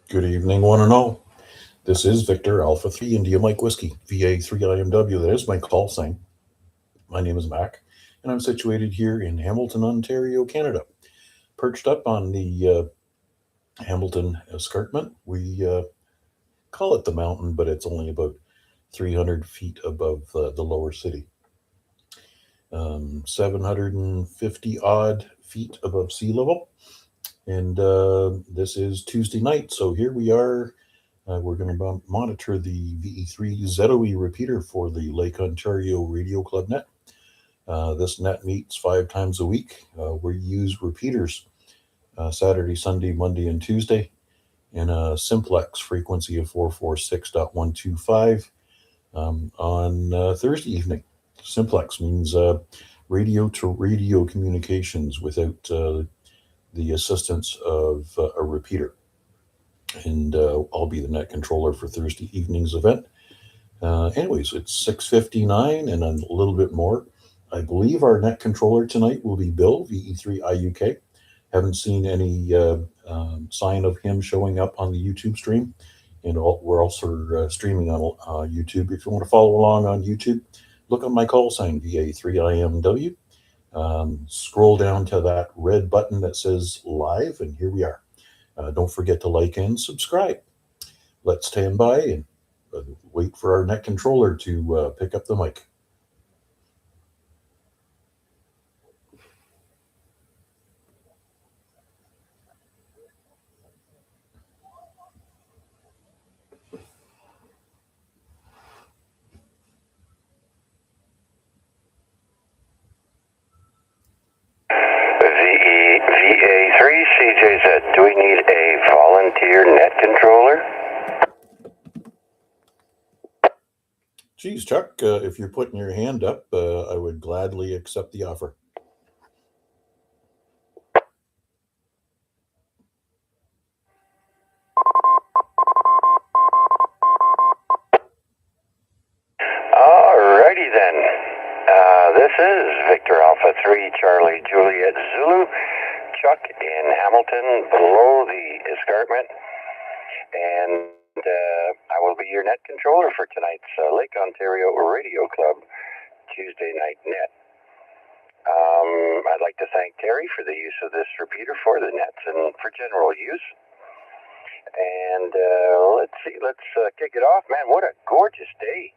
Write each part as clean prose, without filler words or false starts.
Good evening, one and all. This is Victor Alpha 3 India Mike Whiskey, VA3IMW. That is my call sign. My name is Mac, and I'm situated here in Hamilton, Ontario, Canada. Perched up on the Hamilton escarpment. We call it the mountain, but it's only about 300 feet above the lower city. 750 odd feet above sea level. And this is Tuesday night, so here we are. We're going to monitor the VE3 ZOE repeater for the Lake Ontario Radio Club net. This net meets 5 times a week. We use repeaters Saturday, Sunday, Monday, and Tuesday in a simplex frequency of 446.125 on Thursday evening. Simplex means radio to radio communications without the assistance of a repeater. And I'll be the net controller for Thursday evening's event. Anyways, it's 6:59 and a little bit more. I believe our net controller tonight will be Bill, VE3IUK. Haven't seen any sign of him showing up on the YouTube stream. And we're also streaming on YouTube. If you want to follow along on YouTube, look at my call sign, VA3IMW. Scroll down to that red button that says live, and here we are. Don't forget to like and subscribe. Let's stand by and wait for our net controller to pick up the mic. VA3CJZ, do we need a volunteer net controller? Geez, Chuck, if you're putting your hand up, I would gladly accept the offer. Alrighty then. This is Victor Alpha 3 Charlie Juliet Zulu, Chuck in Hamilton below the escarpment, and I will be your net controller for tonight's Lake Ontario Radio Club Tuesday night net. I'd like to thank Terry for the use of this repeater for the nets and for general use. And let's see, let's kick it off. Man, what a gorgeous day.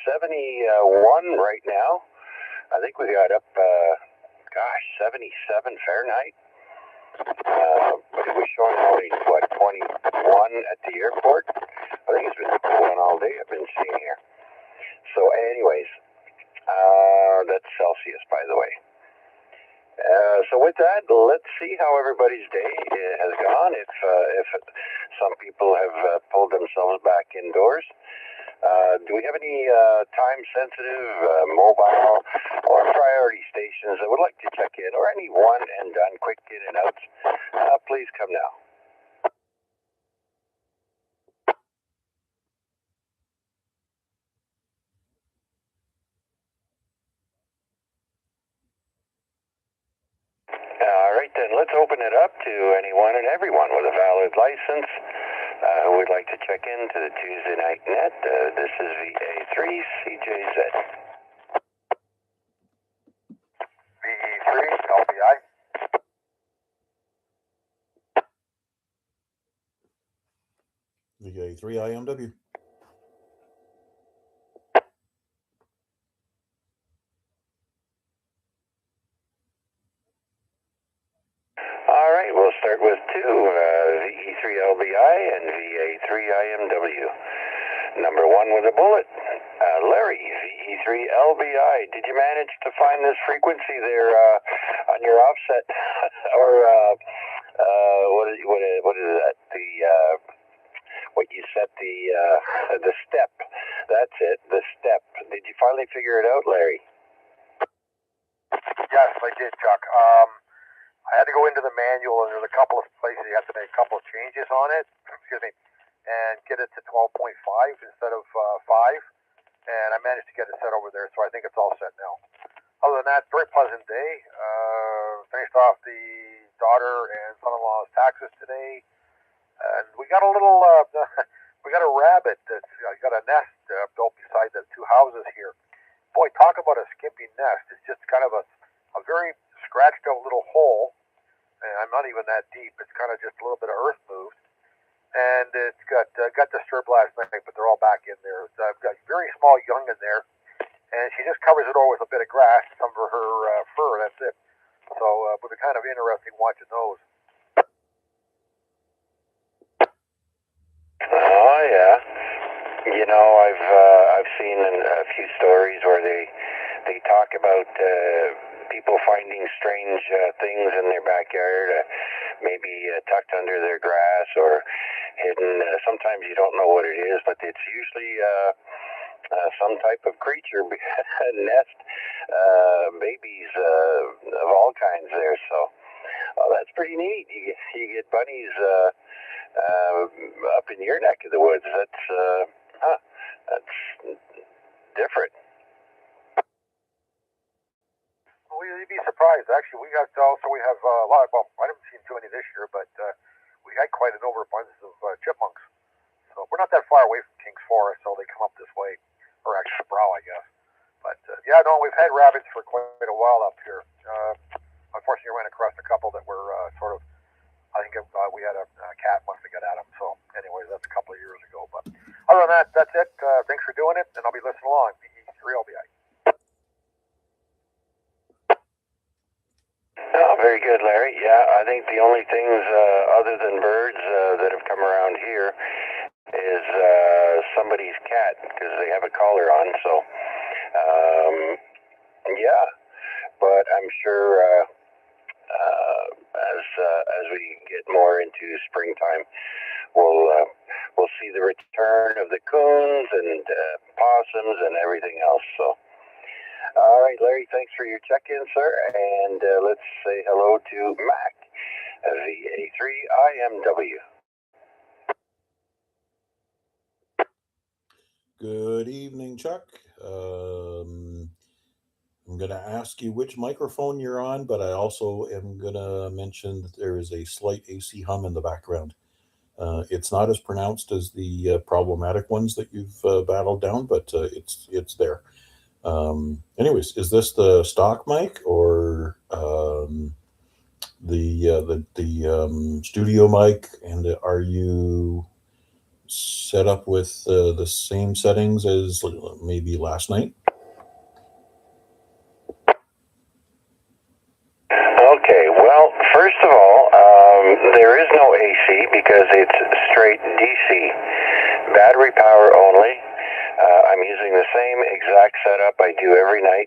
71 right now. I think we got up, 77 Fahrenheit. But it was showing only, 21 at the airport. I think it's been going all day, I've been seeing here. So anyways, that's Celsius, by the way. So with that, let's see how everybody's day has gone. If some people have pulled themselves back indoors. Do we have any time-sensitive, mobile, or priority stations that would like to check in, or any one and done quick in and outs? Please come now. All right, then let's open it up to anyone and everyone with a valid license who would like to check into the Tuesday night net. This is VA3CJZ. VE3LBI. VA3IMW. All right, we'll start with two, VE3LBI and VA3IMW. Number one with a bullet, Larry, VE3LBI. Did you manage to find this frequency there on your offset, or what is that? What you set the step? That's it, the step. Did you finally figure it out, Larry? Yes, I did, Chuck. I had to go into the manual, and there's a couple of places you have to make a couple of changes on it. Excuse me, and get it to 12.5 instead of 5. And I managed to get it set over there, so I think it's all set now. Other than that, very pleasant day. Finished off the daughter and son-in-law's taxes today. And we got a little, we got a rabbit that's got a nest built beside the two houses here. Boy, talk about a skimpy nest. It's just kind of a very scratched out little hole. And I'm not even that deep. It's kind of just a little bit of earth moved. And it's got disturbed last night, but they're all back in there. I've got very small young in there. And she just covers it over with a bit of grass, some of her fur, that's it. So it was kind of interesting watching those. Oh yeah, you know I've seen a few stories where they talk about people finding strange things in their backyard, maybe tucked under their grass or hidden. Sometimes you don't know what it is, but it's usually some type of creature, nest, babies of all kinds there. So that's pretty neat. You get bunnies up in your neck of the woods. That's different. Well, you'd be surprised. Actually, we have a lot. Well, I haven't seen too many this year, but we had quite an overabundance of chipmunks. So we're not that far away from King's Forest, so they come up this way, or actually Brow, I guess. But yeah, no, we've had rabbits for quite a while up here. Unfortunately, I ran across a couple that were sort of. I think we had a cat must have got at them. So, anyways, that's a couple of years ago. But other than that, that's it. Thanks for doing it, and I'll be listening along. VE3IUK. Oh, very good, Larry. Yeah, I think the only things other than birds that have come around here is somebody's cat because they have a collar on. So, yeah, but I'm sure as we get more into springtime, we'll see the return of the coons and possums and everything else. So. All right, Larry, thanks for your check-in, sir. And let's say hello to Mac, VA3IMW. Good evening, Chuck. I'm going to ask you which microphone you're on, but I also am going to mention that there is a slight AC hum in the background. It's not as pronounced as the problematic ones that you've battled down, but it's there. Anyways, is this the stock mic or the studio mic? And are you set up with the same settings as maybe last night? Okay, well, first of all, there is no AC because it's straight DC. Battery power only. I'm using the same exact setup I do every night,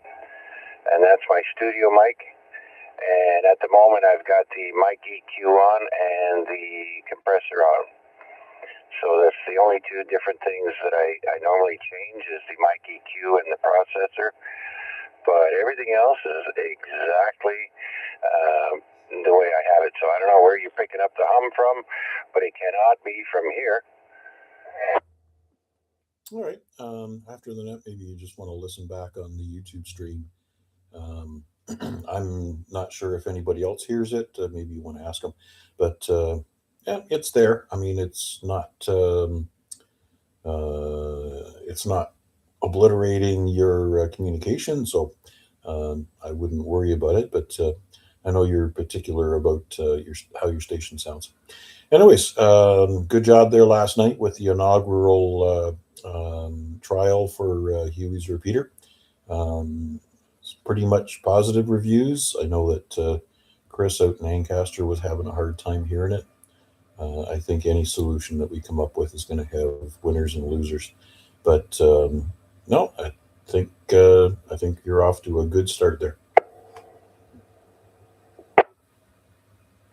and that's my studio mic. And at the moment, I've got the mic EQ on and the compressor on. So that's the only two different things that I normally change is the mic EQ and the processor. But everything else is exactly the way I have it. So I don't know where you're picking up the hum from, but it cannot be from here. All right. After the net, maybe you just want to listen back on the YouTube stream. I'm not sure if anybody else hears it. Maybe you want to ask them, but yeah, it's there. I mean, it's not obliterating your communication, so I wouldn't worry about it. But I know you're particular about how your station sounds. Anyways, good job there last night with the inaugural trial for Huey's repeater. It's pretty much positive reviews. I know that Chris out in Ancaster was having a hard time hearing it. I think any solution that we come up with is going to have winners and losers. But no, I think you're off to a good start there.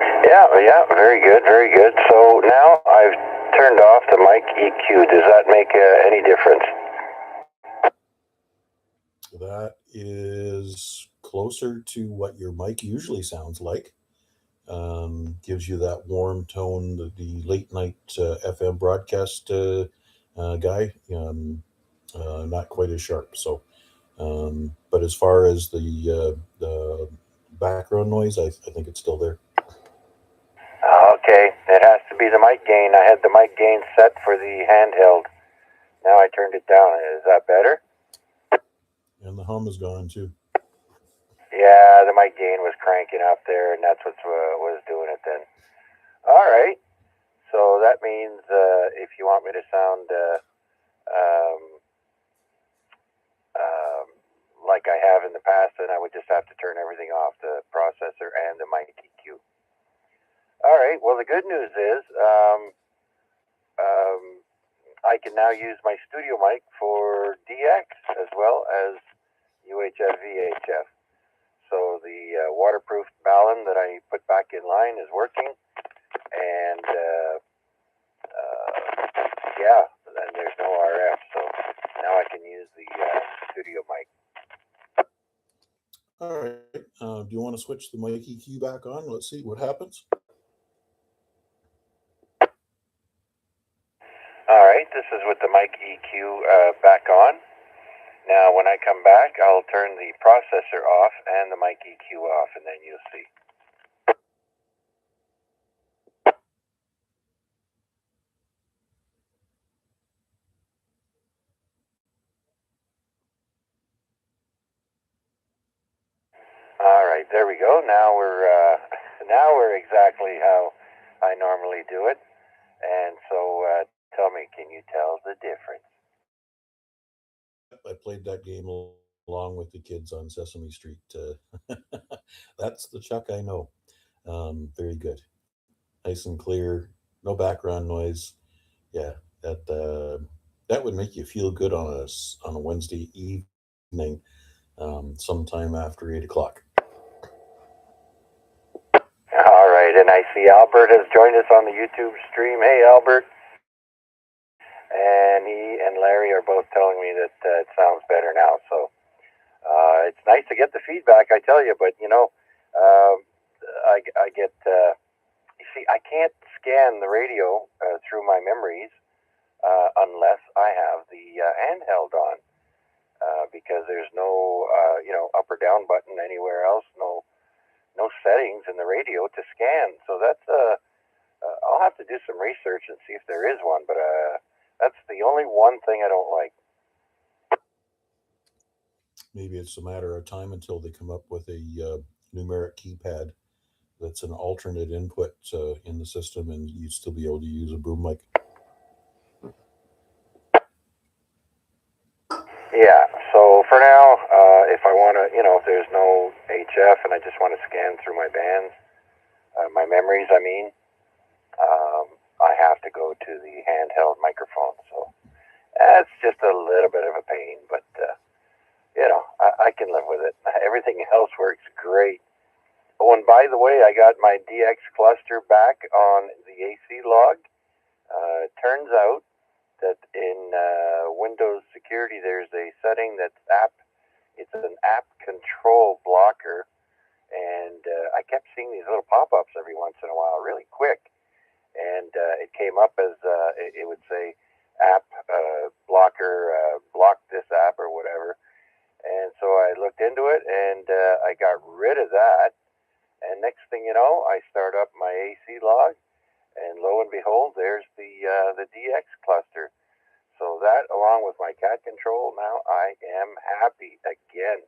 Yeah, very good, very good. So now I've turned off the mic EQ. Does that make any difference? That is closer to what your mic usually sounds like. Gives you that warm tone, the late night FM broadcast guy, not quite as sharp. So, but as far as the background noise, I think it's still there. Okay, It has to be the mic gain. I had the mic gain set for the handheld. Now I turned it down. Is that better? And the hum is gone too. Yeah, the mic gain was cranking up there, and that's what was doing it then. All right. So that means if you want me to sound like I have in the past, then I would just have to turn everything off, the processor and the mic EQ. All right. Well, the good news is I can now use my studio mic for DX as well as UHF VHF. So the waterproof balun that I put back in line is working, and yeah, then there's no RF, so now I can use the studio mic. All right. Do you want to switch the mic EQ back on? Let's see what happens. All right, this is with the mic EQ back on. Now, when I come back, I'll turn the processor off and the mic EQ off, and then you'll see. All right, there we go. Now we're exactly how I normally do it. And so, tell me, can you tell the difference? I played that game along with the kids on Sesame Street. That's the Chuck I know. Very good, nice and clear, no background noise. Yeah, that would make you feel good on a Wednesday evening, sometime after 8 o'clock. All right, and I see Albert has joined us on the YouTube stream. Hey, Albert. And he and Larry are both telling me that it sounds better now. So it's nice to get the feedback, I tell you. But, you know, I get, you see, I can't scan the radio through my memories unless I have the handheld on because there's no, up or down button anywhere else, no settings in the radio to scan. So that's, I'll have to do some research and see if there is one. But that's the only one thing I don't like. Maybe it's a matter of time until they come up with a numeric keypad that's an alternate input in the system, and you'd still be able to use a boom mic. Yeah, so for now, if I want to, if there's no HF and I just want to scan through my bands, my memories, I have to go to the handheld microphone. So that's just a little bit of a pain, but, I can live with it. Everything else works great. Oh, and by the way, I got my DX cluster back on the AC log. It turns out that in Windows security, there's a setting that's it's an app control blocker. And I kept seeing these little pop-ups every once in a while, really quick. And it came up as, it would say, app blocker, block this app or whatever. And so I looked into it, and I got rid of that. And next thing you know, I start up my AC log, and lo and behold, there's the DX cluster. So that, along with my cat control, now I am happy again.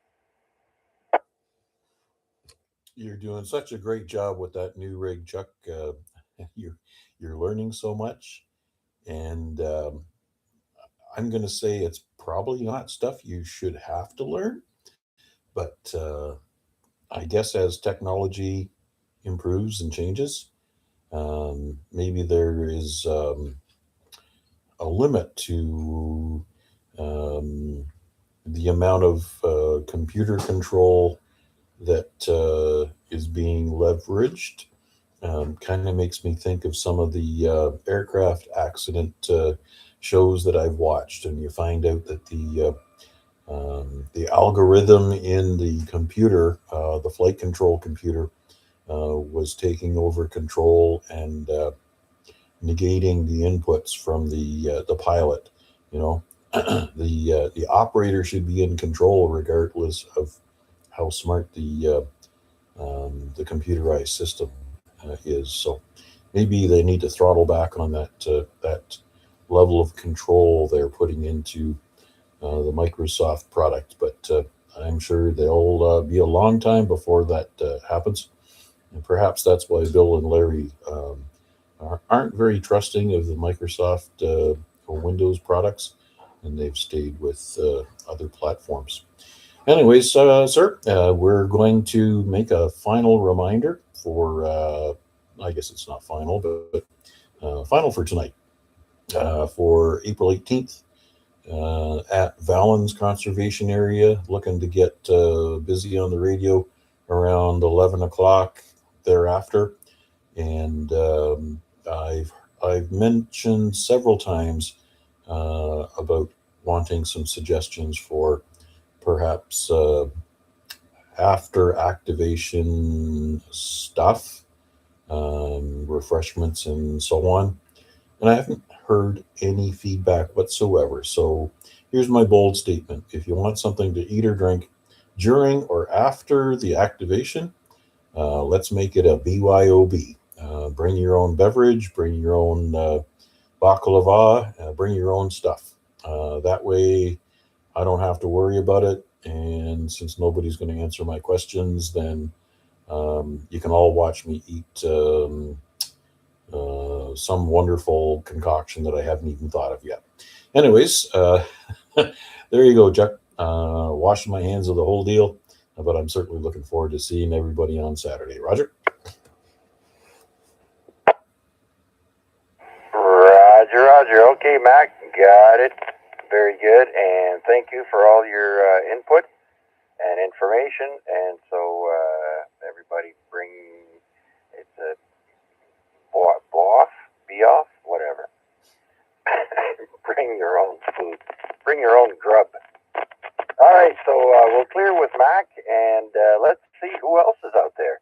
You're doing such a great job with that new rig, Chuck. You're learning so much, and I'm going to say it's probably not stuff you should have to learn, but I guess as technology improves and changes, maybe there is a limit to the amount of computer control that is being leveraged. Kind of makes me think of some of the aircraft accident shows that I've watched, and you find out that the algorithm in the computer, the flight control computer, was taking over control and negating the inputs from the pilot. The operator should be in control regardless of how smart the computerized system is. So maybe they need to throttle back on that that level of control they're putting into the Microsoft product. But I'm sure they'll be a long time before that happens. And perhaps that's why Bill and Larry aren't very trusting of the Microsoft Windows products, and they've stayed with other platforms. Anyways, sir, we're going to make a final reminder for, I guess it's not final, but final for tonight, for April 18th at Valens Conservation Area, looking to get busy on the radio around 11 o'clock thereafter. And I've mentioned several times about wanting some suggestions for perhaps after activation stuff, refreshments, and so on. And I haven't heard any feedback whatsoever. So here's my bold statement. If you want something to eat or drink during or after the activation, let's make it a BYOB. Bring your own beverage, bring your own baklava, bring your own stuff. That way I don't have to worry about it. And since nobody's going to answer my questions, then you can all watch me eat some wonderful concoction that I haven't even thought of yet. Anyways, there you go, Chuck. Washing my hands of the whole deal, but I'm certainly looking forward to seeing everybody on Saturday. Roger? Roger, Roger. Okay, Mac, got it. Very good, and thank you for all your input and information. And so everybody bring, it's a off, whatever. Bring your own food. Bring your own grub. All right, so we'll clear with Mac, and let's see who else is out there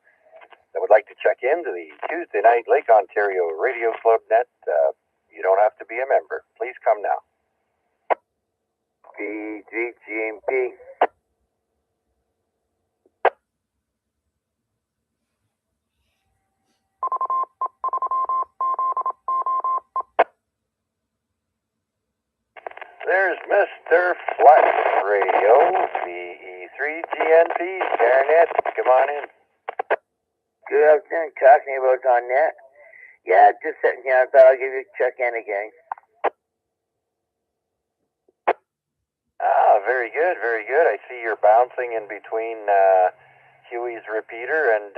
that would like to check into the Tuesday night Lake Ontario Radio Club Net. You don't have to be a member. Please come now. VE3IUK. There's Mr. Flex Radio, VE3GNP, Garnet. Come on in. Good afternoon, talking about on net. Yeah, just sitting here. I thought I'll give you a check in again. Ah, very good, very good. I see you're bouncing in between Huey's repeater and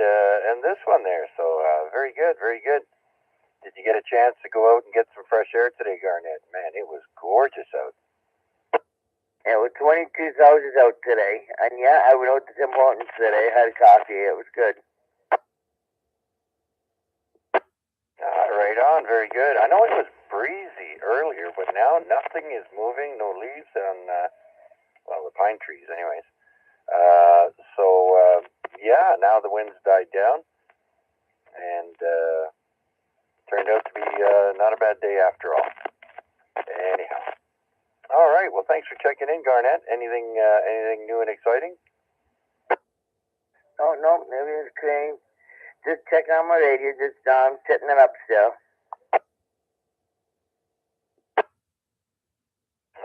this one there. So very good, very good. Did you get a chance to go out and get some fresh air today, Garnet? Man, it was gorgeous out. Yeah, with 22,000 out today. And yeah, I went out to Tim Hortons today. Had a coffee. It was good. Right on, very good. I know it was breezy earlier, but now nothing is moving, no leaves on, well, the pine trees anyways. Yeah, now the wind's died down, and turned out to be not a bad day after all. Anyhow. All right, well, thanks for checking in, Garnet. Anything new and exciting? Oh, no, everything's clean. Just checking on my radio, just setting it up still.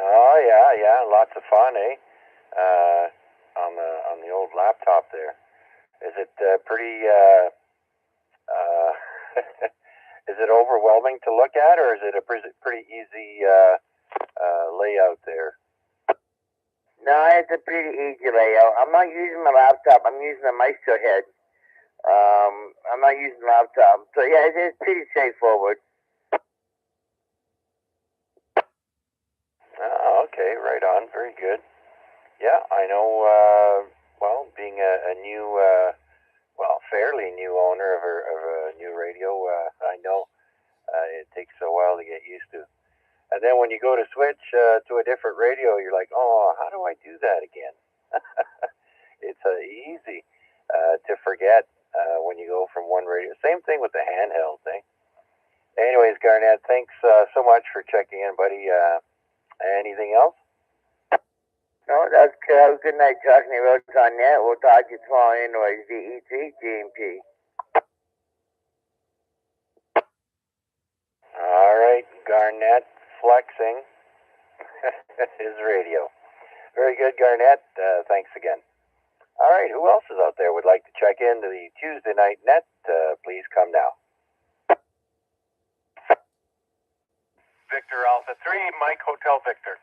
Oh yeah, lots of fun, eh? On the old laptop there. Is it pretty? Is it overwhelming to look at, or is it a pretty easy layout there? No, it's a pretty easy layout. I'm not using my laptop. I'm using a Maestro head. I'm not using the laptop. So yeah, it's pretty straightforward. Oh, okay, right on. Very good. Yeah, I know, well, being a new, fairly new owner of a new radio, I know it takes a while to get used to. And then when you go to switch to a different radio, you're like, oh, how do I do that again? It's easy to forget when you go from one radio. Same thing with the handheld thing. Anyways, Garnet, thanks so much for checking in, buddy. Anything else? No, that's good. Have a good night talking about on net. We'll talk to you tomorrow anyways. VE3 GMP. Garnett flexing his radio. Very good, Garnett. Thanks again. All right, who else is out there would like to check into the Tuesday night net? Please come now. Victor Alpha 3, Mike Hotel Victor.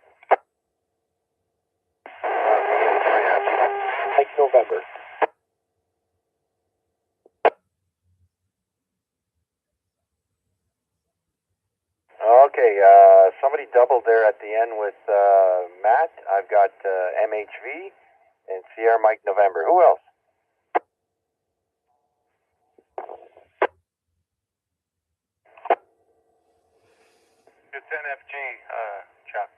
Mike November. Okay, somebody doubled there at the end with Matt. I've got MHV and Sierra Mike November. Who else? It's NFG, Chuck.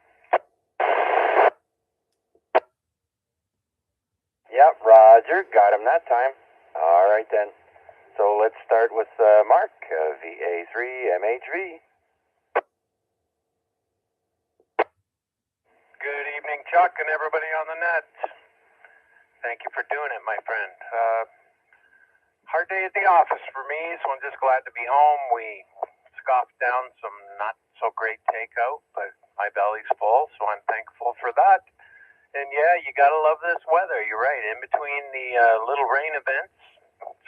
Yep, Roger. Got him that time. All right then. So let's start with Mark, VA3IMW. Good evening, Chuck, and everybody on the net. Thank you for doing it, my friend. Hard day at the office for me, so I'm just glad to be home. We scoffed down some not so great takeout, but my belly's full, so I'm thankful for that. And yeah, you gotta love this weather. You're right. In between the little rain events,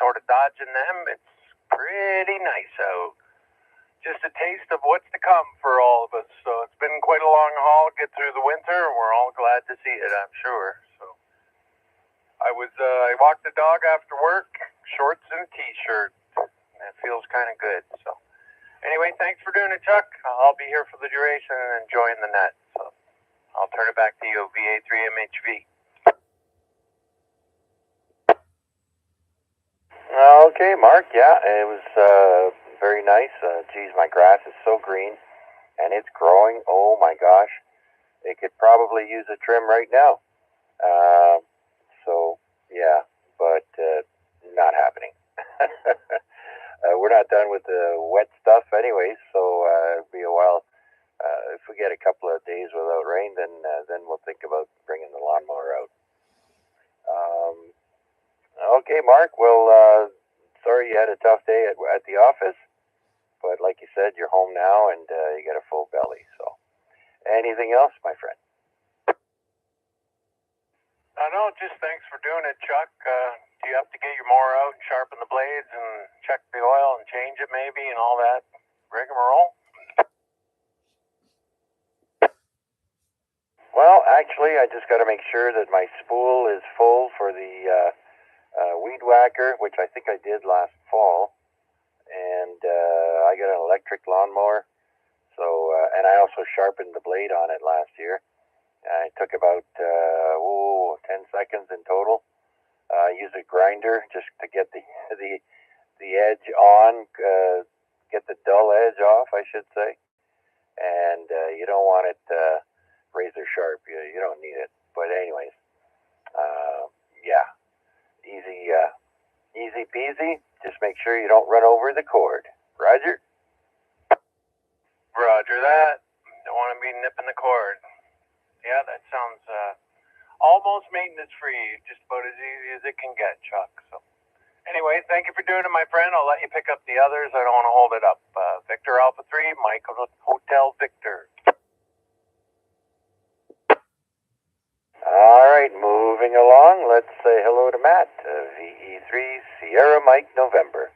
sort of dodging them, it's pretty nice out. Just a taste of what's to come for all of us. So it's been quite a long haul, get through the winter, and we're all glad to see it, I'm sure. So I walked the dog after work, shorts and a t-shirt. It feels kind of good. So anyway, thanks for doing it, Chuck. I'll be here for the duration and enjoying the net. So I'll turn it back to you, VA3MHV. Okay, Mark. Yeah, it was very nice. Geez, my grass is so green, and it's growing. Oh my gosh, it could probably use a trim right now. So yeah, but not happening. We're not done with the wet stuff, anyways. So it'll be a while. If we get a couple of days without rain, then we'll think about bringing the lawnmower out. Okay, Mark. Well, sorry you had a tough day at the office, but like you said, you're home now and you got a full belly. So, anything else, my friend? No, just thanks for doing it, Chuck. Do you have to get your mower out and sharpen the blades and check the oil and change it maybe and all that rigmarole? Well, actually, I just got to make sure that my spool is full for the weed whacker, which I think I did last fall, and I got an electric lawnmower. So, and I also sharpened the blade on it last year. It took about 10 seconds in total. I used a grinder just to get the edge on, get the dull edge off, I should say. And you don't want it razor sharp. You don't need it. But anyways, yeah, easy peasy. Just make sure you don't run over the cord. Roger? Roger that. Don't want to be nipping the cord. Yeah, that sounds almost maintenance-free, just about as easy as it can get, Chuck. So anyway, thank you for doing it, my friend. I'll let you pick up the others. I don't want to hold it up. Victor Alpha 3, Mike Hotel Victor. All right, moving along. Let's say hello to Matt, VE3 Sierra Mike November.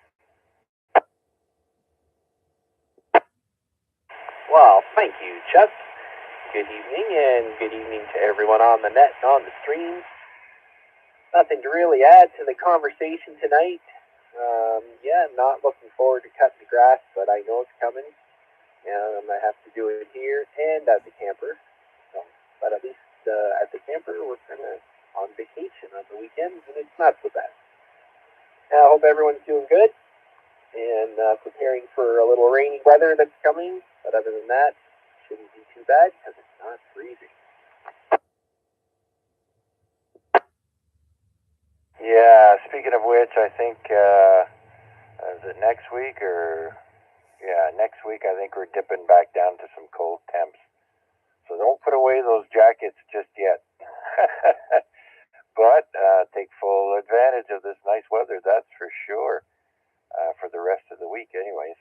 Well, thank you, Chuck. Good evening, and good evening to everyone on the net and on the stream. Nothing to really add to the conversation tonight. Yeah, not looking forward to cutting the grass, but I know it's coming. And I have to do it here and at the camper. But at least at the camper, we're kind of on vacation on the weekends, and it's not so bad. I hope everyone's doing good and preparing for a little rainy weather that's coming. But other than that, shouldn't be too bad because it's not freezing. Yeah, speaking of which, I think, is it next week or... Yeah, next week I think we're dipping back down to some cold temps. So don't put away those jackets just yet. But take full advantage of this nice weather, that's for sure, for the rest of the week anyways.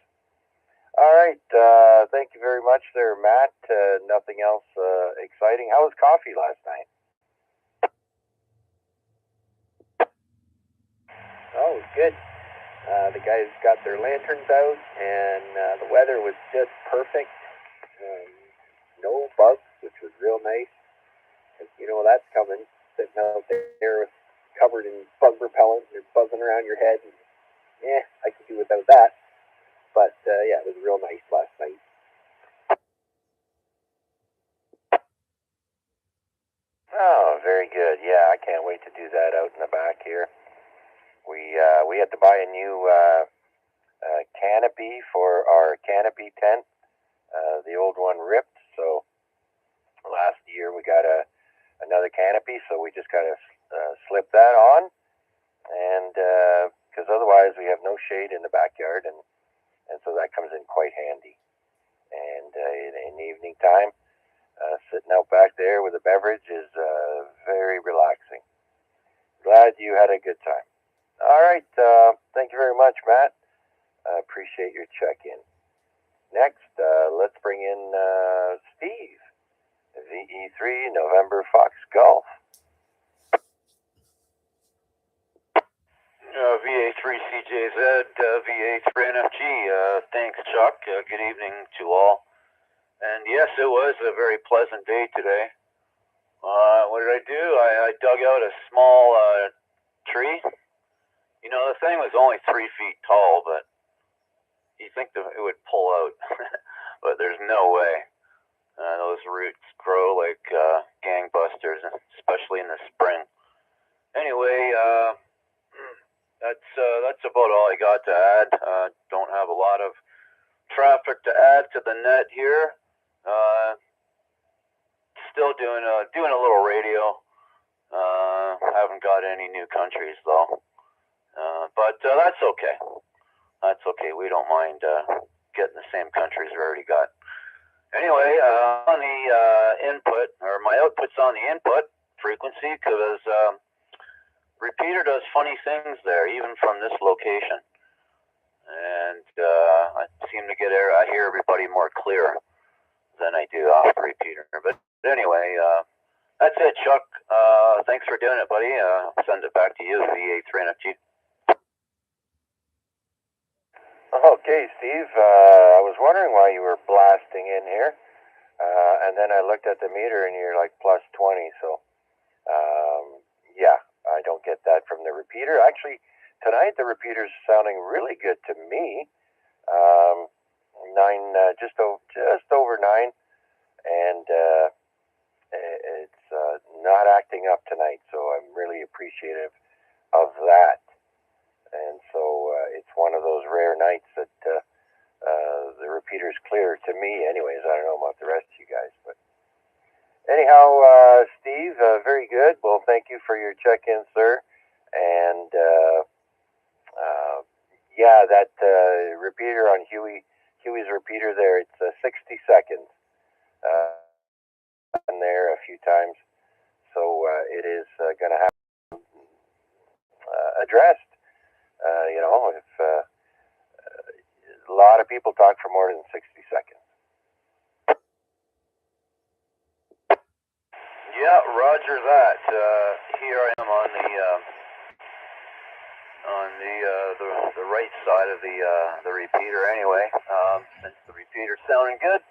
All right. Thank you very much there, Matt. Nothing else exciting. How was coffee last night? Oh, it was good. The guys got their lanterns out, and the weather was just perfect. No bugs, which was real nice. You know that's coming. Sitting out there covered in bug repellent, and they're buzzing around your head. And, I could do without that. But yeah, it was real nice last night. Oh, very good. Yeah, I can't wait to do that out in the back here. We had to buy a new canopy for our canopy tent. The old one ripped, so last year we got another canopy, so we just gotta slip that on, and because otherwise we have no shade in the backyard, and so that comes in quite handy. And in the evening time, sitting out back there with a beverage is very relaxing. Glad you had a good time. All right, thank you very much, Matt. I appreciate your check-in. Next, let's bring in Steve, VE3 November Fox Golf. VA3CJZ, VA3NFG. Thanks, Chuck. Good evening to all. And yes, it was a very pleasant day today. What did I do? I dug out a small tree. You know, the thing was only 3 feet tall, but you think that it would pull out, but there's no way. Those roots grow like gangbusters, especially in the spring. Anyway, that's about all I got to add. Don't have a lot of traffic to add to the net here. Still doing a little radio. Haven't got any new countries though, but that's okay. That's okay. We don't mind getting the same countries we already got. Anyway, on the input, or my output's on the input frequency, because repeater does funny things there, even from this location. And I seem to I hear everybody more clear than I do off the repeater. But anyway, that's it, Chuck. Thanks for doing it, buddy. I'll send it back to you, VA3NFG. Okay, Steve, I was wondering why you were blasting in here, and then I looked at the meter and you're like plus 20, so yeah, I don't get that from the repeater. Actually, tonight the repeater's sounding really good to me. Just over 9, and it's not acting up tonight, so I'm really appreciative of that. And so it's one of those rare nights that the repeater's clear to me anyways. I don't know about the rest of you guys, but anyhow, Steve, very good. Well, thank you for your check-in, sir. And yeah, that repeater on Huey's repeater there, it's 60 seconds in there a few times. So it is going to have addressed. You know, if a lot of people talk for more than 60 seconds. Yeah, roger that. Here I am on the right side of the repeater. Anyway, since the repeater's sounding good,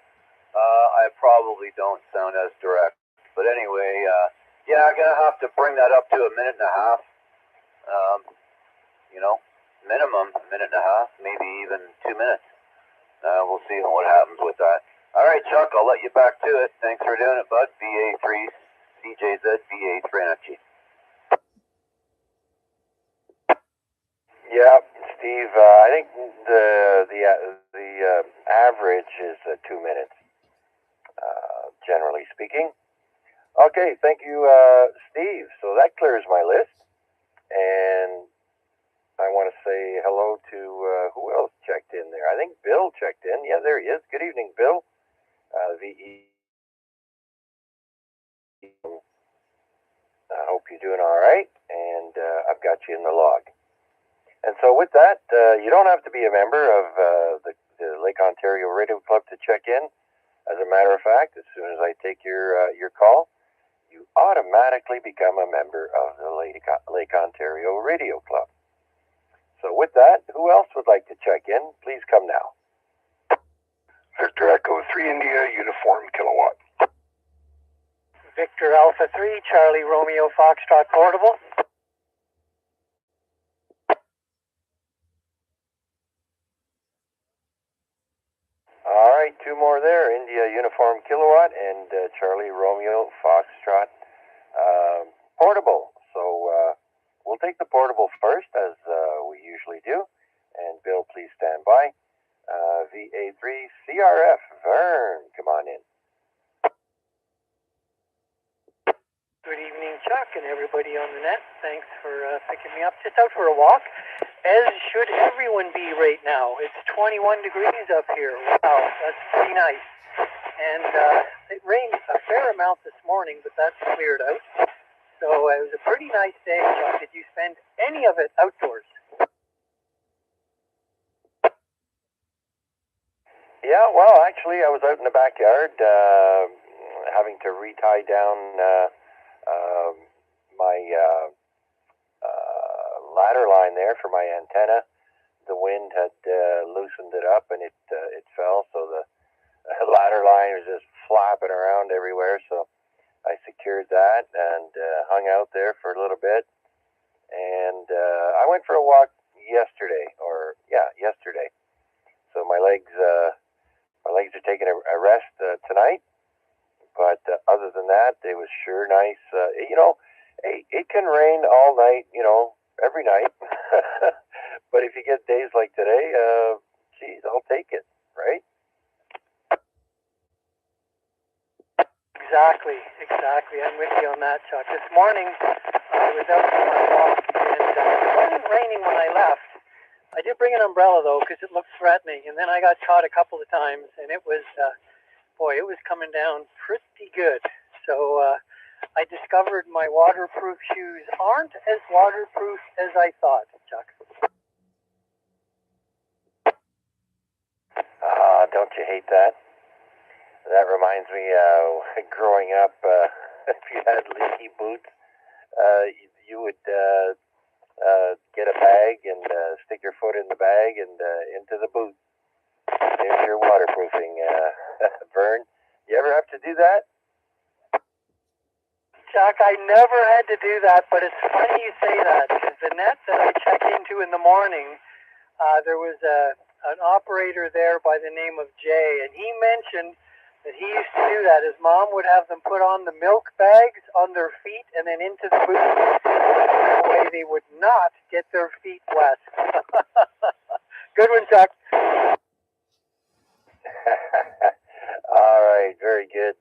I probably don't sound as direct. But anyway, yeah, I'm gonna have to bring that up to a minute and a half. You know, minimum a minute and a half, maybe even 2 minutes. We'll see what happens with that. All right, Chuck, I'll let you back to it. Thanks for doing it, bud. VA3CJZ, VA3NFG. Yeah, Steve. I think the average is 2 minutes, generally speaking. Okay, thank you, Steve. So that clears my list, and I want to say hello to who else checked in there. I think Bill checked in. Yeah, there he is. Good evening, Bill. VE. I hope you're doing all right, and I've got you in the log. And so with that, you don't have to be a member of the Lake Ontario Radio Club to check in. As a matter of fact, as soon as I take your call, you automatically become a member of the Lake Ontario Radio Club. So with that, who else would like to check in? Please come now. Victor Echo 3 India Uniform Kilowatt. Victor Alpha 3, Charlie Romeo Foxtrot Portable. All right, two more there. India Uniform Kilowatt and Charlie Romeo Foxtrot Portable. So we'll take the portable first, as we usually do. And Bill, please stand by. VA3CRF, Vern, come on in. Good evening, Chuck, and everybody on the net. Thanks for picking me up. Just out for a walk, as should everyone be right now. It's 21 degrees up here. Wow, that's pretty nice. And it rained a fair amount this morning, but that's cleared out. So it was a pretty nice day, Chuck. Did you spend any of it outdoors? Yeah, well, actually, I was out in the backyard having to retie down my ladder line there for my antenna. The wind had loosened it up, and it fell, so the ladder line was just flapping around everywhere. So I secured that and hung out there for a little bit. And I went for a walk yesterday. So my legs are taking a rest tonight. But other than that, it was sure nice. It can rain all night, every night. But if you get days like today, geez, I'll take it, right? Exactly. I'm with you on that, Chuck. This morning, I was out for my walk, and it wasn't raining when I left. I did bring an umbrella, though, because it looked threatening, and then I got caught a couple of times, and it was, it was coming down pretty good. So I discovered my waterproof shoes aren't as waterproof as I thought, Chuck. Don't you hate that? That reminds me, growing up, if you had leaky boots, you would get a bag and stick your foot in the bag and into the boot. There's your waterproofing, Vern. You ever have to do that? Chuck, I never had to do that, but it's funny you say that, because the net that I check into in the morning, there was an operator there by the name of Jay, and he mentioned that he used to do that. His mom would have them put on the milk bags on their feet and then into the boot. That way they would not get their feet wet. Good one, Chuck. All right, very good,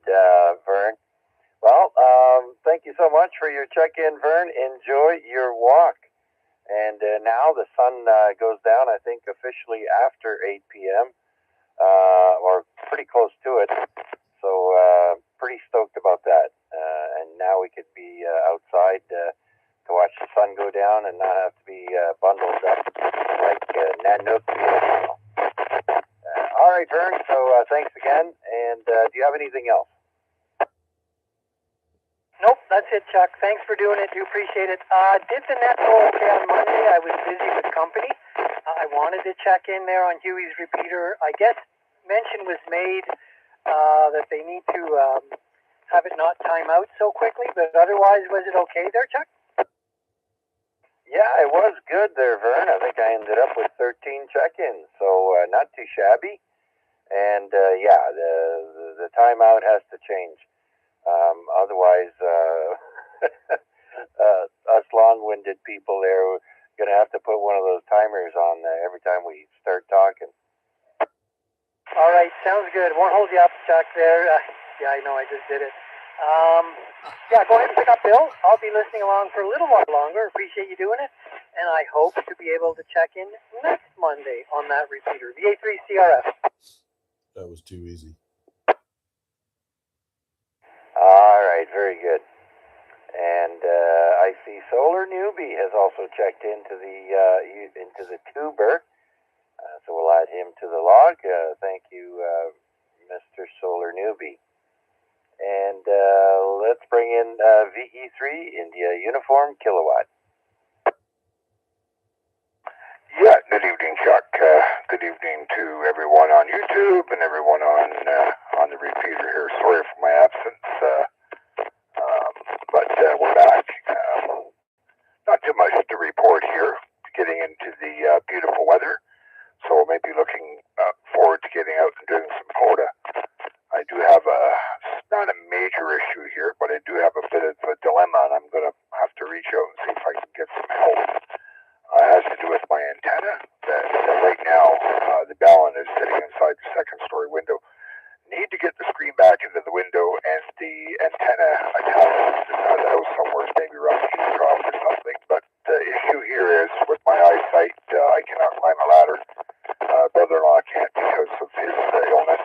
Vern. Well, thank you so much for your check-in, Vern. Enjoy your walk. And now the sun goes down, I think, officially after 8 p.m., or pretty close to it. So pretty stoked about that. And now we could be outside to watch the sun go down and not have to be bundled up like Nanook. All right, Vern, so thanks again. And do you have anything else? Nope, that's it, Chuck. Thanks for doing it. Do appreciate it. Did the net go okay on Monday? I was busy with company. I wanted to check in there on Huey's repeater. I guess mention was made that they need to have it not time out so quickly, but otherwise, was it okay there, Chuck? Yeah, it was good there, Vern. I think I ended up with 13 check-ins, so not too shabby. And yeah, the timeout has to change. Otherwise, us long-winded people there are going to have to put one of those timers on every time we start talking. All right, sounds good. Won't hold you up, Chuck, there. Yeah, I know, I just did it. Yeah, go ahead and pick up Bill. I'll be listening along for a little while longer. Appreciate you doing it. And I hope to be able to check in next Monday on that repeater. VA3CRF. That was too easy. All right, very good. And I see Solar Newbie has also checked into the tuber, so we'll add him to the log. Dog. Thank you, Mr. Solar Newbie. And let's bring in VE3 India Uniform Kilowatt. Yeah, good evening, Chuck. Good evening to everyone on YouTube and everyone on the repeater here. Sorry for my absence, but we're back. Not too much to report here. Getting into the beautiful weather, so maybe looking forward to getting out and doing some POTA. I do have not a major issue here, but I do have a bit of a dilemma, and I'm going to have to reach out and see if I can get some help. It has to do with my antenna. That right now, the balun is sitting inside the second story window. Need to get the screen back into the window and the antenna attached inside the house somewhere, maybe around the heat trough or something. But the issue here is with my eyesight, I cannot climb a ladder. Brother-in-law can't because of his illness.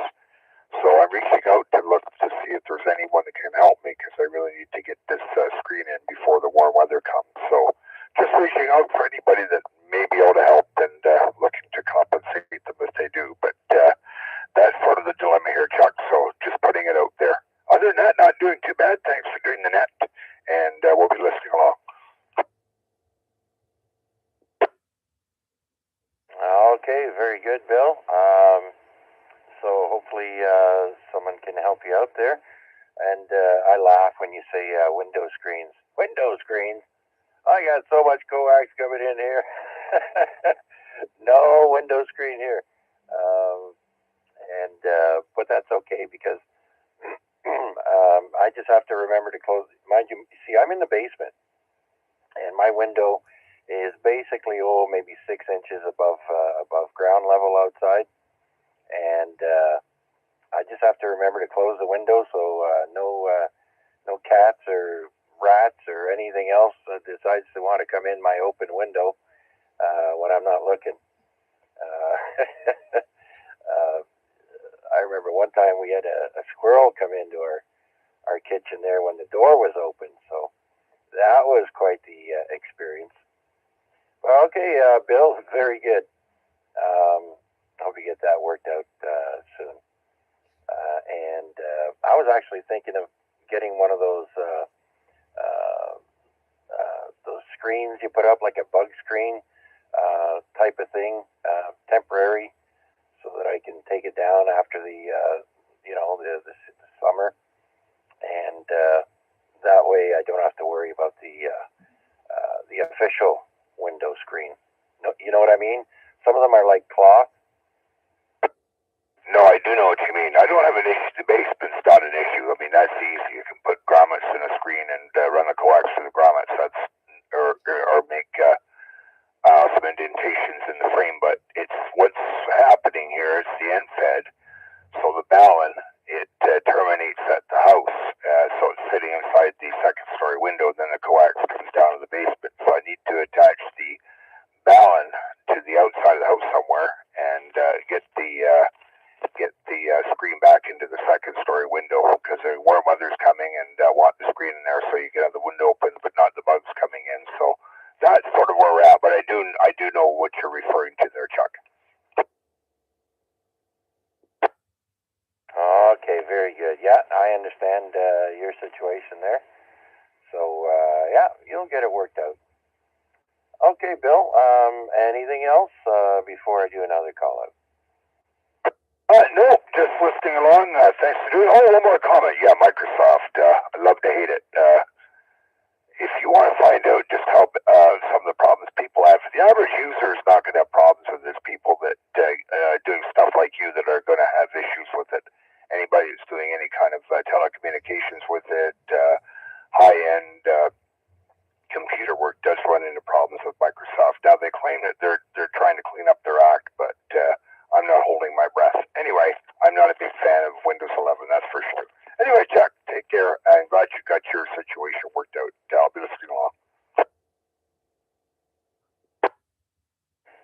So I'm reaching out to look to see if there's anyone that can help me because I really need to get this screen in before the warm weather comes. So just reaching out for anybody that may be able to help and looking to compensate them if they do. But that's part of the dilemma here, Chuck. So just putting it out there. Other than that, not doing too bad. Thanks for doing the net, and we'll be listening along. Okay, very good, Bill. So hopefully someone can help you out there. And I laugh when you say window screens. Window screens? I got so much coax coming in here. No window screen here. But that's okay because I just have to remember to close. Mind you, see, I'm in the basement, and my window is basically maybe 6 inches above ground level outside, and I just have to remember to close the window so no cats or rats or anything else decides to want to come in my open window when I'm not looking. I remember one time we had a squirrel come into our kitchen there when the door was open, so that was quite the experience. Well, okay, Bill, very good. Hope you get that worked out soon. And I was actually thinking of getting one of those screens you put up, like a bug screen type of thing, temporary, so that I can take it down after the summer, and that way I don't have to worry about the official window screen. You know what I mean? Some of them are like cloth. No, I do know what you mean. I don't have an issue. The basement's not an issue. I mean, that's easy. You can put grommets in a screen and run the coax through the grommets. That's or make some indentations in the frame. But it's what's happening here. It's the end fed. So the balun, it terminates at the house. So it's sitting inside the second story window. Then the coax comes down to the basement. So I need to attach the balun to the outside of the house somewhere and get the screen back into the second story window because the warm weather's coming and want the screen in there so you can have the window open but not the bugs coming in. So that's sort of where we're at, but I do know what you're referring to there, Chuck. Okay, very good. Yeah, I understand your situation there. So yeah, you'll get it worked out. Okay, Bill, anything else before I do another call out? No, just listening along. Thanks for doing. Oh, one more comment. Yeah, Microsoft. I love to hate it. If you want to find out just how some of the problems people have, the average user is not going to have problems with this. People that doing stuff like you that are going to have issues with it. Anybody who's doing any kind of telecommunications with it, high-end computer work does run into problems with Microsoft. Now they claim that they're trying to clean up their act, but I'm not holding my breath. Anyway, I'm not a big fan of Windows 11, that's for sure. Anyway, Chuck, take care. I'm glad you got your situation worked out. I'll be listening along.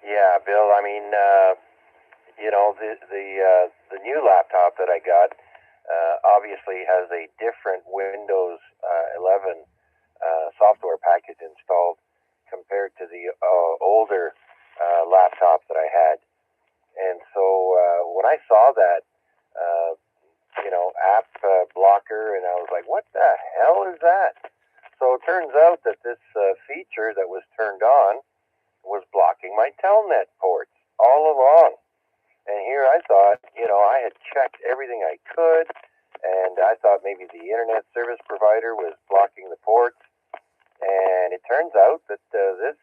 Yeah, Bill. I mean, the new laptop that I got obviously has a different Windows 11 software package installed compared to the older laptop that I had. And so blocker, and I was like, what the hell is that? So it turns out that this feature that was turned on was blocking my telnet ports all along. And here I thought, I had checked everything I could, and I thought maybe the internet service provider was blocking the ports. And it turns out that this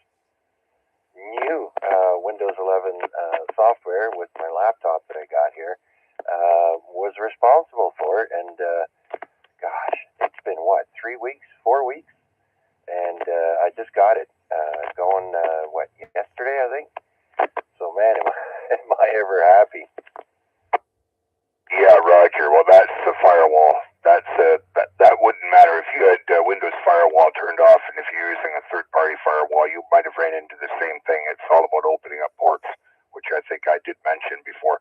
new Windows 11 software with my laptop that I got here was responsible for it. And gosh, it's been 3 weeks, 4 weeks? And I just got it going, yesterday, I think? So, man, am I ever happy. Yeah, Roger. Well, that's the firewall. That wouldn't matter if you had Windows Firewall turned off, and if you're using a third-party firewall, you might have ran into the same thing. It's all about opening up ports, which I think I did mention before.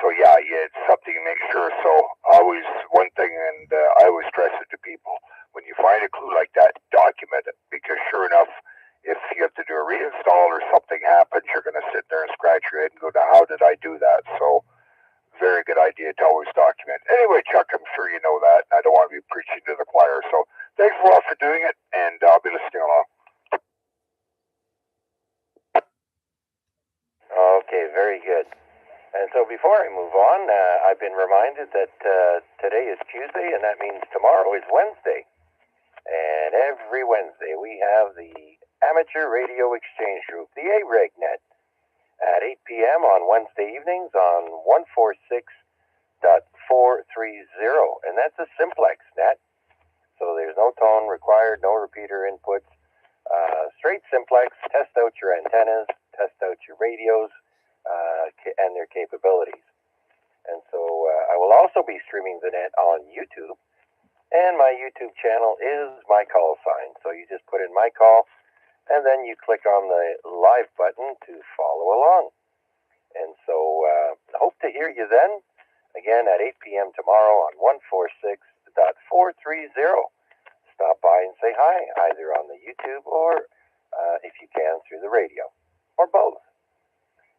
So yeah, it's something to make sure. So always one thing, and I always stress it to people: when you find a clue like that, document it, because sure enough, if you have to do a reinstall or something happens, you're going to sit there and scratch your head and go, "How did I do that?" So very good idea to always document. Anyway, Chuck, I'm sure you know that, and I don't want to be preaching to the choir. So thanks a lot for doing it, and I'll be listening along. Okay, very good. And so before I move on, I've been reminded that today is Tuesday, and that means tomorrow is Wednesday. And every Wednesday we have the Amateur Radio Exchange Group, the AREGNet, at 8 p.m. on Wednesday evenings on 146.430, and that's a simplex net. So there's no tone required, no repeater inputs, straight simplex. Test out your antennas, test out your radios, and their capabilities. And so I will also be streaming the net on YouTube, and my YouTube channel is My Call Sign. So you just put in My Call, and then you click on the live button to follow along. And so hope to hear you then, again at 8 p.m. tomorrow on 146.430. Stop by and say hi, either on the YouTube or, if you can, through the radio, or both.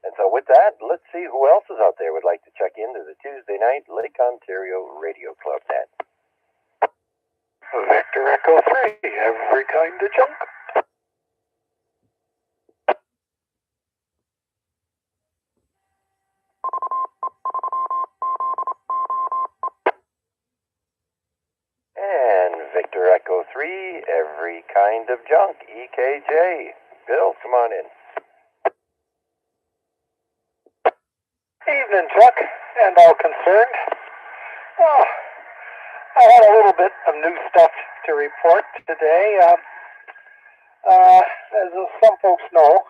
And so with that, let's see who else is out there would like to check into the Tuesday night Lake Ontario Radio Club net. Victor Echo 3, every kind of junk. And Victor Echo 3, every kind of junk, EKJ. Bill, come on in. Evening, Chuck, and all concerned. Oh, I had a little bit of new stuff to report today. As some folks know,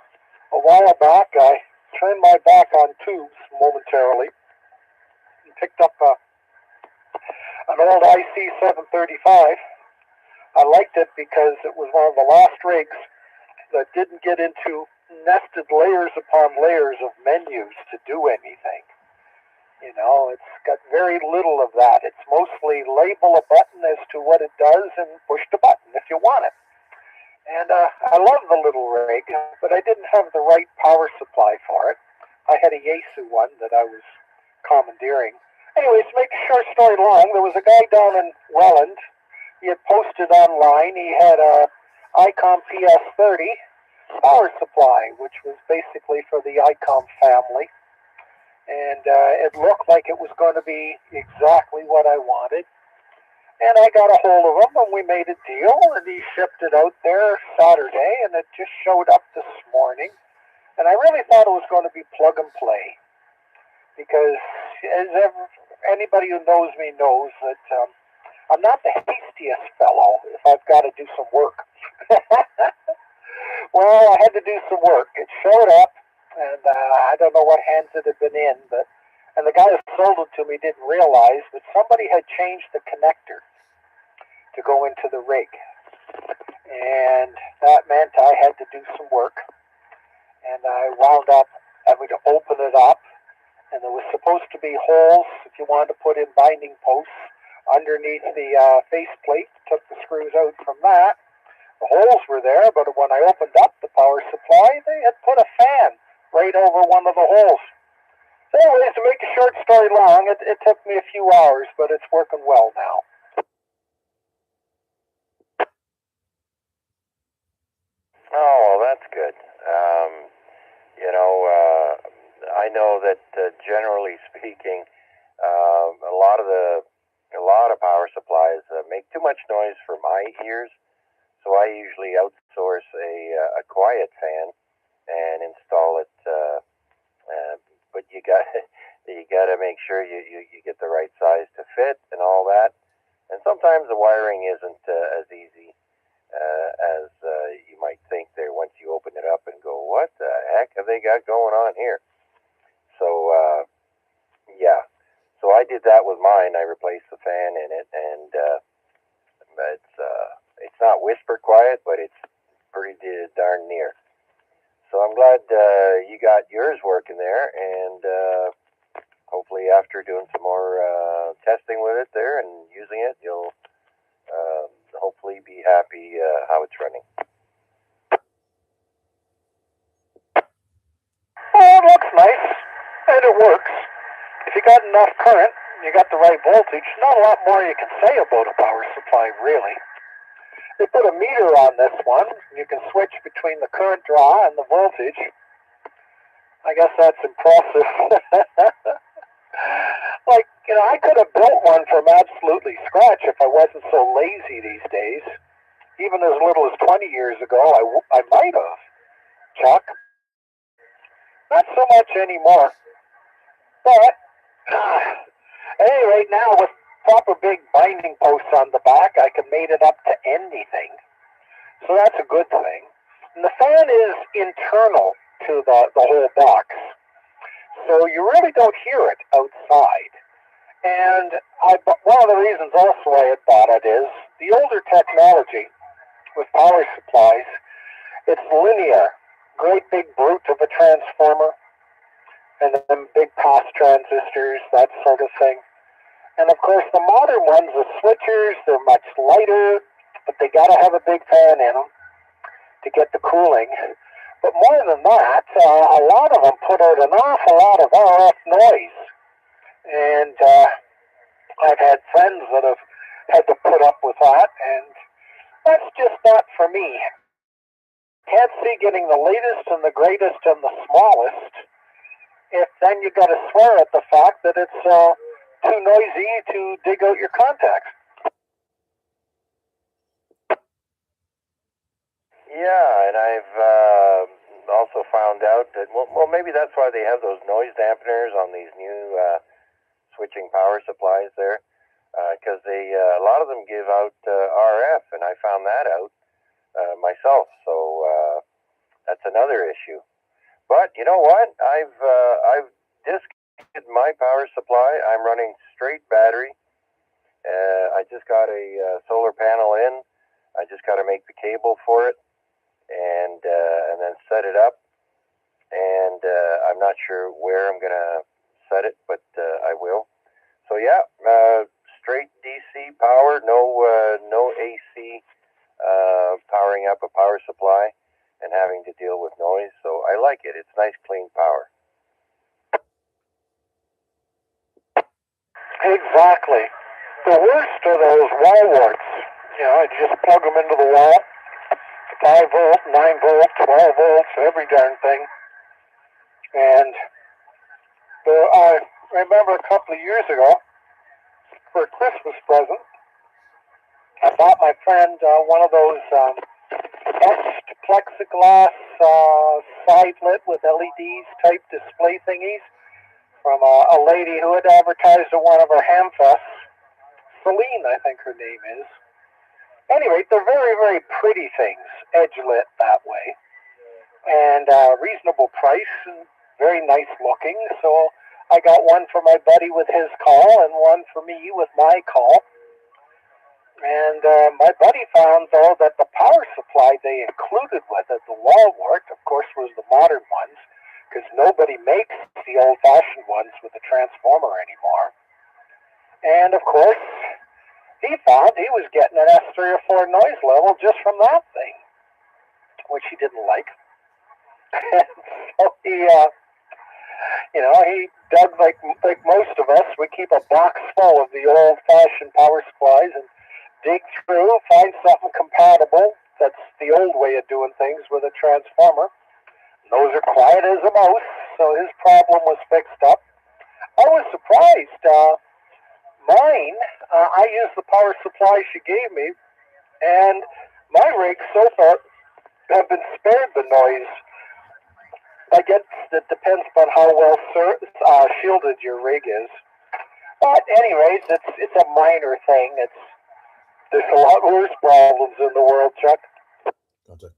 a while back I turned my back on tubes momentarily and picked up an old IC735. I liked it because it was one of the last rigs that didn't get into nested layers upon layers of menus to do anything. It's got very little of that. It's mostly label a button as to what it does and push the button if you want it. And I love the little rig, but I didn't have the right power supply for it. I had a Yaesu one that I was commandeering. Anyways, to make a short story long, there was a guy down in Welland. He had posted online. He had a ICOM PS30 power supply, which was basically for the ICOM family. And it looked like it was going to be exactly what I wanted. And I got a hold of him, and we made a deal, and he shipped it out there Saturday, and it just showed up this morning. And I really thought it was going to be plug and play, because anybody who knows me knows that I'm not the hastiest fellow if I've got to do some work. Well, I had to do some work. It showed up, and I don't know what hands it had been in, and the guy who sold it to me didn't realize that somebody had changed the connector to go into the rig. And that meant I had to do some work. And I wound up having to open it up. And there was supposed to be holes if you wanted to put in binding posts underneath the faceplate. Took the screws out from that. The holes were there, but when I opened up the power supply, they had put a fan right over one of the holes. So anyways, to make a short story long, it took me a few hours, but it's working well now. that's good. I know that generally speaking, a lot of power supplies make too much noise for my ears, so I usually outsource a quiet fan and install it. But you got to make sure you get the right size to fit and all that. And sometimes the wiring isn't as easy as you might think there once you open it up and go, what the heck have they got going on here? So, yeah. So I did that with mine. I replaced the fan in it, and it's not whisper quiet, but it's pretty darn near. So I'm glad you got yours working there, and hopefully after doing some more testing with it there and using it, you'll hopefully be happy how it's running. Well, it looks nice, and it works. If you got enough current, you got the right voltage, not a lot more you can say about a power supply, really. They put a meter on this one. You can switch between the current draw and the voltage. I guess that's impressive. I could have built one from absolutely scratch if I wasn't so lazy these days. Even as little as 20 years ago, I might have, Chuck. Not so much anymore. But, at any rate, now with proper big binding posts on the back, I can mate it up to anything. So that's a good thing. And the fan is internal to the whole box. So you really don't hear it outside. And one of the reasons also I had bought it is the older technology with power supplies, it's linear. Great big brute of a transformer, and then big pass transistors, that sort of thing. And of course, the modern ones, the switchers, they're much lighter, but they got to have a big fan in them to get the cooling. But more than that, a lot of them put out an awful lot of RF noise. And I've had friends that have had to put up with that, and that's just not for me. Can't see getting the latest and the greatest and the smallest if then you got to swear at the fact that it's too noisy to dig out your contacts. Yeah, and I've also found out that, well, maybe that's why they have those noise dampeners on these new switching power supplies there, because a lot of them give out RF, and I found that out myself, so that's another issue. But you know what? I've disconnected my power supply. I'm running straight battery. I just got a solar panel in. I just got to make the cable for it, and then set it up. And I'm not sure where I'm gonna set it, but I will. So yeah, straight DC power, no AC. Powering up a power supply and having to deal with noise, so I like it. It's nice, clean power. Exactly. The worst are those wall warts. You just plug them into the wall. 5 volt, 9 volt, 12 volts, every darn thing. And I remember a couple of years ago, for a Christmas present, I bought my friend one of those etched plexiglass side lit with LEDs type display thingies from a lady who had advertised at one of her hamfests. Celine, I think her name is. Anyway, they're very, very pretty things, edge lit that way, and reasonable price and very nice looking. So I got one for my buddy with his call and one for me with my call. And my buddy found, though, that the power supply they included with it, the wall wart, of course, was the modern ones, because nobody makes the old-fashioned ones with the transformer anymore. And, of course, he found he was getting an S3 or 4 noise level just from that thing, which he didn't like. And so he dug like most of us. We keep a box full of the old-fashioned power supplies and dig through, find something compatible, That's the old way of doing things with a transformer. Those are quiet as a mouse, so his problem was fixed up. I was surprised. Mine, I used the power supply she gave me, and my rigs so far have been spared the noise. I guess it depends upon how well shielded your rig is. But anyways, it's a minor thing. There's a lot worse problems in the world, Chuck. Contact.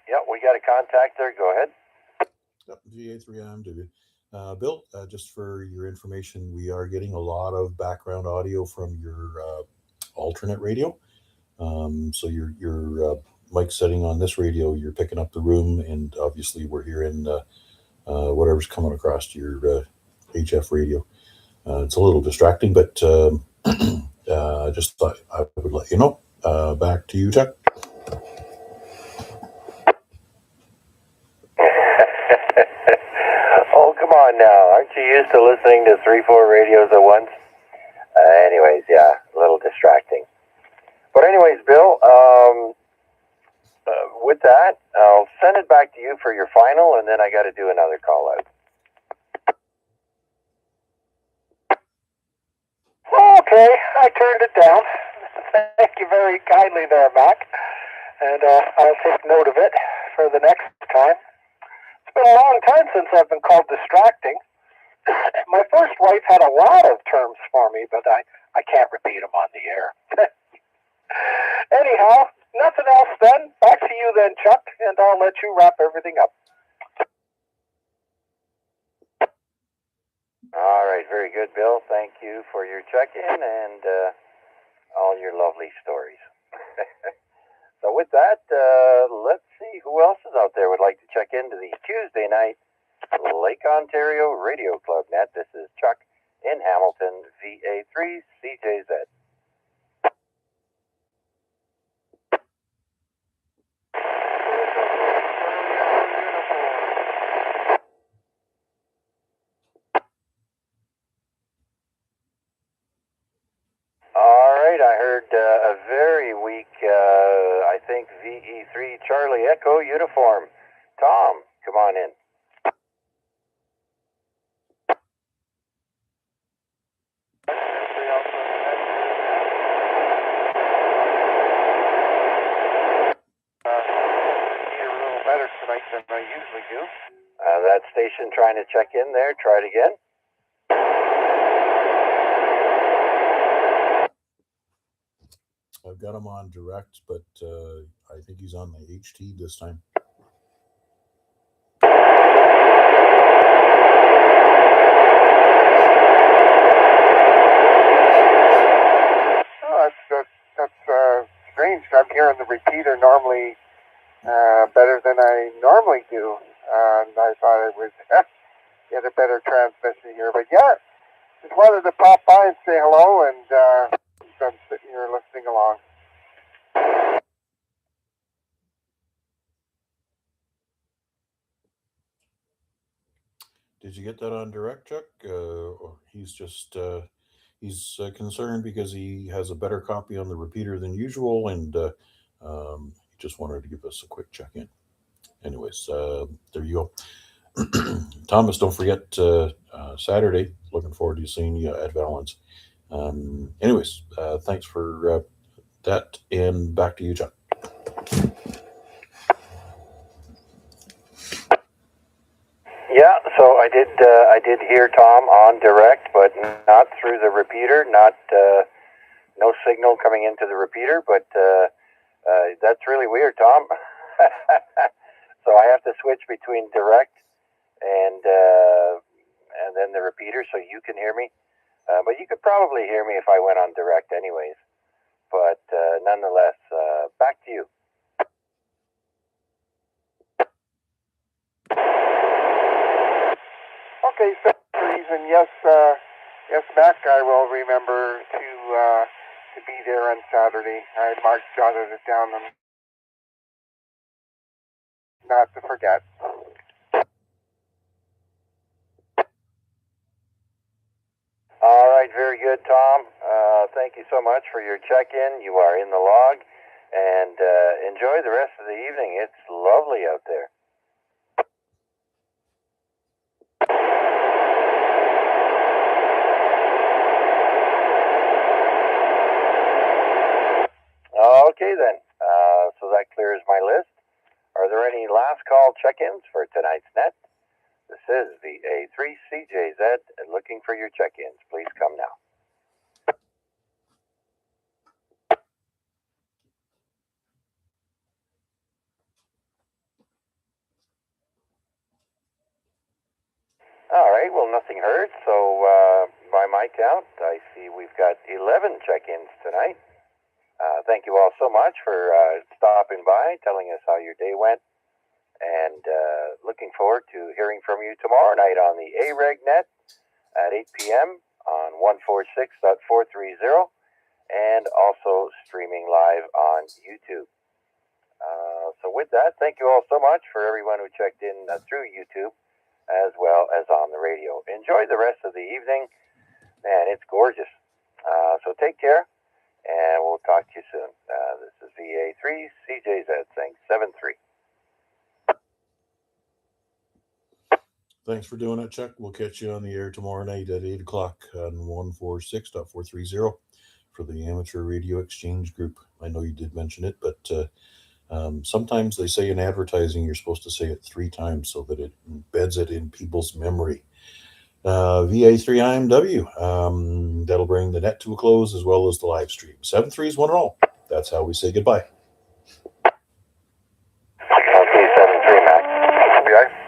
Yep, we got a contact there. Go ahead. Yep, VA3IMW. Bill, just for your information, we are getting a lot of background audio from your alternate radio. So your mic setting on this radio, you're picking up the room, and obviously we're hearing whatever's coming across your HF radio. It's a little distracting, but I just thought I would let you know. Back to you, Chuck. Oh, come on now. Aren't you used to listening to 3-4 radios at once? Anyways, yeah, a little distracting. But anyways, Bill, with that, I'll send it back to you for your final, and then I got to do another call out. Okay, I turned it down. Thank you very kindly there, Mac. And I'll take note of it for the next time. It's been a long time since I've been called distracting. My first wife had a lot of terms for me, but I can't repeat them on the air. Anyhow, nothing else then. Back to you then, Chuck, and I'll let you wrap everything up. All right, very good, Bill. Thank you for your check-in and all your lovely stories. So with that, let's see who else is out there would like to check into the Tuesday night Lake Ontario Radio Club Net. This is Chuck in Hamilton, VA3CJZ. All right, I heard a very weak, I think, VE3 Charlie Echo uniform. Tom, come on in. You're a little better tonight than I usually do. That station trying to check in there. Try it again. I've got him on direct, but I think he's on the HT this time. Oh, that's strange. I'm hearing the repeater normally better than I normally do. And I thought I would get a better transmission here. But yeah, just wanted to pop by and say hello, and I'm sitting here listening along. Did you get that on direct, Chuck? Or he's just he's concerned because he has a better copy on the repeater than usual, and he just wanted to give us a quick check-in. Anyways, there you go. Thomas, don't forget Saturday. Looking forward to seeing you at Valens. Anyways, thanks for that, and back to you, Chuck. Yeah, so I did hear Tom on direct, but not through the repeater. Not no signal coming into the repeater, but that's really weird, Tom. So I have to switch between direct and then the repeater, so you can hear me. But you could probably hear me if I went on direct, anyways. But nonetheless, back to you. Okay, so reason, yes, Mac, I will remember to be there on Saturday. I jotted it down and not to forget. All right, very good, Tom. thank you so much for your check-in. You are in the log, and enjoy the rest of the evening. It's lovely out there. Okay then, so that clears my list. Are there any last call check-ins for tonight's net? This is VA3CJZ looking for your check-ins. Please come now. All right, well, nothing heard, so by my count, I see we've got 11 check-ins tonight. Thank you all so much for stopping by, telling us how your day went, and looking forward to hearing from you tomorrow night on the AREG net at 8 p.m. on 146.430, and also streaming live on YouTube. So with that, thank you all so much for everyone who checked in through YouTube, as well as on the radio. Enjoy the rest of the evening. Man, it's gorgeous. So take care, and we'll talk to you soon. This is VA3CJZ saying 7-3. Thanks for doing it, Chuck. We'll catch you on the air tomorrow night at 8 o'clock on 146.430 for the Amateur Radio Exchange Group. I know you did mention it, but sometimes they say in advertising you're supposed to say it 3 times so that it embeds it in people's memory. VA3IMW, that'll bring the net to a close as well as the live stream. 7-3s, 1 and all. That's how we say goodbye. Okay, 7-3, Mac. FBI.